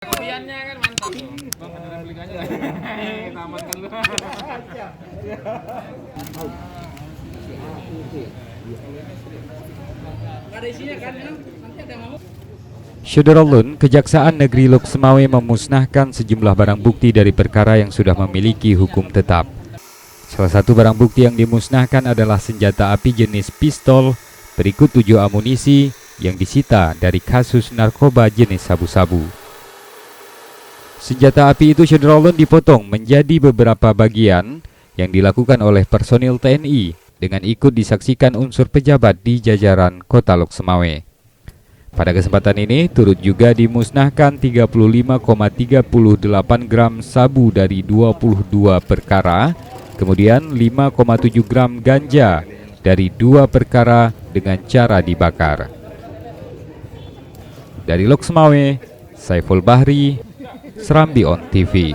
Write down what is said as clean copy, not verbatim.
Kopiannya kan mantap tuh. Bang ada replikanya nggak? Kita amankan dulu. Ada isinya kan? Nanti ada mau. Syederalun, Kejaksaan Negeri Lok Semawe memusnahkan sejumlah barang bukti dari perkara yang sudah memiliki hukum tetap. Salah satu barang bukti yang dimusnahkan adalah senjata api jenis pistol, berikut 7 amunisi yang disita dari kasus narkoba jenis sabu-sabu. Senjata api itu Syederalun dipotong menjadi beberapa bagian yang dilakukan oleh personil TNI dengan ikut disaksikan unsur pejabat di jajaran Kota Lok Semawe. Pada kesempatan ini turut juga dimusnahkan 35,38 gram sabu dari 22 perkara, kemudian 5,7 gram ganja dari 2 perkara dengan cara dibakar. Dari Lok Semawe, Saiful Bahri, Serambi On TV.